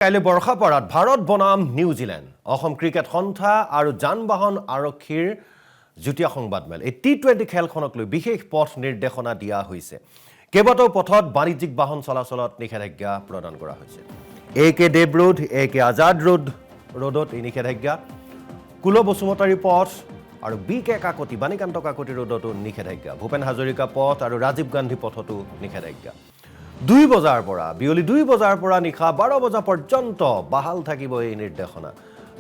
কাইলৈ বৰ্ষাপাৰাত ভাৰত বনাম New Zealand Assam cricket সন্থা আৰু যান-বাহন আৰক্ষীৰ যুটীয়া সংবাদমেল এই টি20 খেলখনক লৈ বিশেষ পথ নিৰ্দেশনা দিয়া হৈছে কেইবাটাও পথত বাণিজ্যিক বাহন চলাচলত নিষেধাজ্ঞা প্ৰদান কৰা হৈছে একে দেৱ ৰোড একে আজাদ ৰোডত এই নিষেধাজ্ঞা কুল বসুমতাৰী পথ আৰু বিকে কাকতি বাণীকান্ত কাকতি ৰোডতো নিষেধাজ্ঞা ভূপেন হাজৰিকা পথ আৰু ৰাজীৱ গান্ধী পথতো নিষেধাজ্ঞা 2 বজাৰ পৰা বিয়লি 2 বজাৰ পৰা নিশা 12 বজা পৰ্যন্ত বাহাল থাকিব এই নিৰ্দেশনা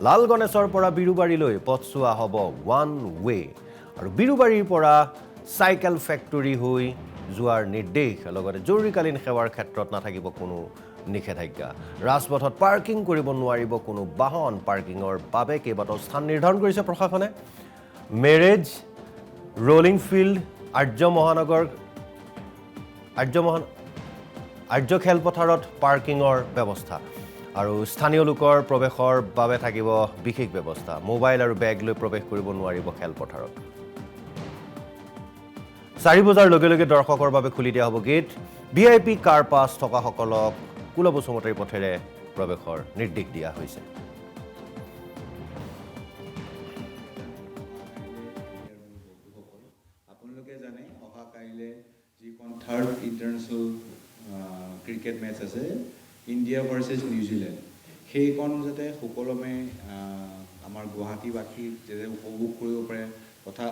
লাল গণেশৰ পৰা বিৰুবাৰীলৈ পথছোৱা হ'ব ওৱান ৱে আৰু বিৰুবাৰীৰ পৰা সাইকেল ফেক্টৰী হৈ যোৱাৰ নিৰ্দেশ লগতে জৰুৰীকালীন সেৱাৰ ক্ষেত্ৰত নাথাকিব কোনো নিষেধাজ্ঞা ৰাজপথত পাৰ্কিং কৰিব নোৱাৰিব কোনো বাহন পাৰ্কিংৰ বাবে কেইবাটাও স্থান নিৰ্ধাৰণ কৰিছে প্ৰশাসনে মেৰেজ ৰোলিং ফিল্ড আৰ্য খেলপথাৰত পাৰ্কিংৰ ব্যৱস্থা আৰু স্থানীয় লোকৰ প্ৰৱেশৰ বাবে থাকিব বিশেষ ব্যৱস্থা মোবাইল আৰু বেগ লৈ প্ৰৱেশ কৰিব নোৱাৰিব খেলপথাৰত 4 বজাৰ লগে লগে দৰ্শকৰ বাবে খুলি দিয়া হ'ব গেট ভিআইপি কাৰ পাছ থকা সকলক কুলবসুমতাৰী পথেৰে প্ৰৱেশৰ নিৰ্দেশ দিয়া হৈছে আপোনালোকে জানে অহা কাইলে যিখন থাৰ্ড ইণ্টাৰনেশ্যনেল ক্ৰিকেট মেচ আছে ইণ্ডিয়া ভাৰ্চেছ নিউজিলেণ্ড সেইখন যাতে সকলোমে আমাৰ গুৱাহাটীবাসী যাতে উপভোগ কৰিব পাৰে তথা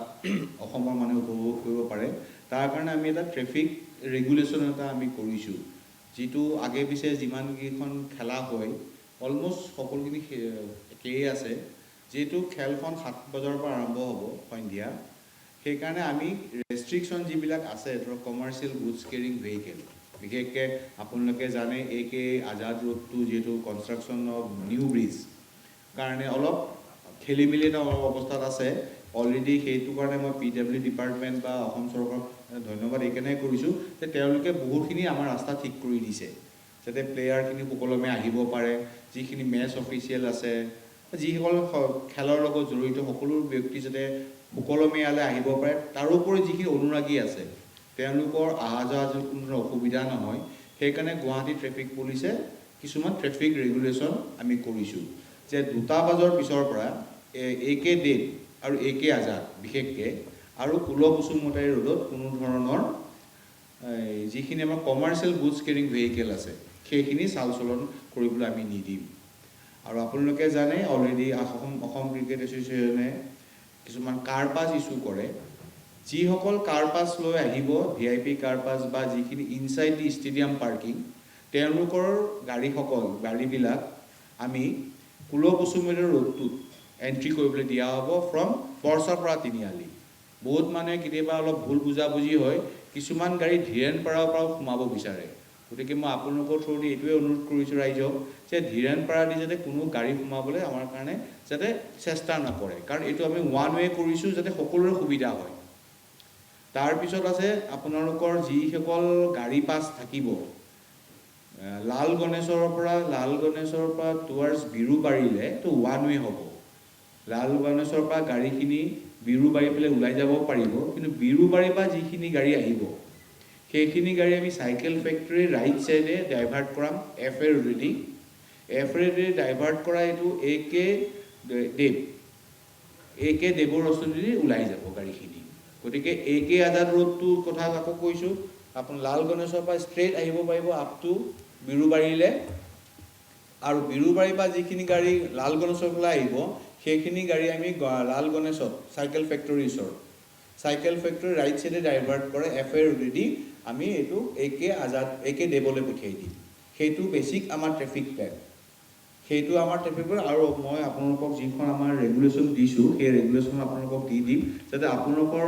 অসমৰ মানুহে উপভোগ কৰিব পাৰে তাৰ কাৰণে আমি এটা ট্ৰেফিক ৰেগুলেশ্যন এটা আমি কৰিছোঁ যিটো আগে পিছে যিমানকেইখন খেলা হয় অলমষ্ট সকলোখিনি একেই আছে যিহেতু খেলখন 7 বজাৰ পৰা আৰম্ভ হ'ব সন্ধিয়া সেইকাৰণে আমি ৰেষ্ট্ৰিকশ্যন যিবিলাক আছে ধৰক কমাৰ্চিয়েল গুডছ কেৰিং ভেহিকেল বিশেষকৈ আপোনালোকে জানে একে আজাদ ৰোডটো যিহেতু কনষ্ট্ৰাকশ্যন অফ নিউ ব্ৰিজ কাৰণে অলপ খেলি মেলি এটা অৱস্থাত আছে অলৰেডি সেইটো কাৰণে মই PW ডিপাৰ্টমেণ্ট বা অসম চৰকাৰক ধন্যবাদ এইকাৰণে কৰিছোঁ যে তেওঁলোকে বহুখিনি আমাৰ ৰাস্তা ঠিক কৰি দিছে যাতে প্লেয়াৰখিনি সকলোমে আহিব পাৰে যিখিনি মেচ অফিচিয়েল আছে যিসকল খেলৰ লগত জড়িত সকলো ব্যক্তি যাতে সকলোমে ইয়ালৈ আহিব পাৰে তাৰোপৰি যিখিনি অনুৰাগী আছে তেওঁলোকৰ অহা যোৱা কোনো অসুবিধা নহয় সেইকাৰণে গুৱাহাটী ট্ৰেফিক পুলিচে কিছুমান ট্ৰেফিক ৰেগুলেশ্যন আমি কৰিছোঁ যে 2টা বজাৰ পিছৰ পৰা একে দেৱ আৰু একে আজাদ বিশেষকৈ আৰু কুল বসুমতাৰী ৰোডত কোনো ধৰণৰ যিখিনি আমাৰ কমাৰ্চিয়েল গুডছ কেৰিং ভেহিকেল আছে সেইখিনি চাল চলন কৰিবলৈ আমি নিদিম আৰু আপোনালোকে জানে অলৰেডি অসম ক্ৰিকেট এছ'চিয়েশ্যনে কিছুমান কাৰ পাছ ইছ্যু কৰে যিসকল কাৰ পাছ লৈ আহিব ভিআইপি কাৰ পাছ বা যিখিনি ইনচাইড দি ষ্টেডিয়াম পাৰ্কিং তেওঁলোকৰ গাড়ীবিলাক আমি কুল বসুমতাৰী ৰোডটোত এণ্ট্ৰি কৰিবলৈ দিয়া হ'ব ফ্ৰম বৰ্ষাপাৰা তিনিআলি বহুত মানুহে কেতিয়াবা অলপ ভুল বুজাবুজি হয় কিছুমান গাড়ী ধীৰেণপাৰাৰ পৰাও সোমাব বিচাৰে গতিকে মই আপোনালোকৰ থ্ৰুদি এইটোৱে অনুৰোধ কৰিছোঁ ৰাইজক যে ধীৰেণপাৰা দি যাতে কোনো গাড়ী সোমাবলৈ আমাৰ কাৰণে যাতে চেষ্টা নকৰে কাৰণ এইটো আমি ওৱান ৱে কৰিছোঁ যাতে সকলোৰে সুবিধা হয় তাৰপিছত আছে আপোনালোকৰ যিসকল গাড়ী পাছ থাকিব লাল গণেশৰ পৰা টুৱাৰ্ডছ বিৰুবাৰীলৈ তো ওৱান ৱে হ'ব লাল গণেশৰ পৰা গাড়ীখিনি বিৰুবাৰী পেলাই ওলাই যাব পাৰিব কিন্তু বিৰুবাৰীৰ পৰা যিখিনি গাড়ী আহিব সেইখিনি গাড়ী আমি চাইকেল ফেক্টৰী ৰাইট চাইডে ডাইভাৰ্ট কৰাম এফ এ ডাইভাৰ্ট কৰা এইটো একে দেৱৰ ৰচনীৰে ওলাই যাব গাড়ীখিনি গতিকে একে আজাদ ৰোডটোৰ কথা আকৌ কৈছোঁ আপুনি লাল গণেশৰ পৰা ষ্ট্ৰেইট আহিব পাৰিব আপ টু বিৰুবাৰীলৈ আৰু বিৰুবাৰীৰ পৰা যিখিনি গাড়ী লাল গণেশৰ পৰা আহিব সেইখিনি গাড়ী আমি লাল গণেশত চাইকেল ফেক্টৰীৰ ওচৰত চাইকেল ফেক্টৰী ৰাইট চাইডে ডাইভাৰ্ট কৰে এফ এ ৰোডেদি আমি এইটো একে দেৱলৈ পঠিয়াই দিম সেইটো বেছিক আমাৰ ট্ৰেফিক প্লেন আৰু মই আপোনালোকক যিখন আমাৰ ৰেগুলেশ্যন দিছোঁ সেই ৰেগুলেশ্যন আপোনালোকক দি দিম যাতে আপোনালোকৰ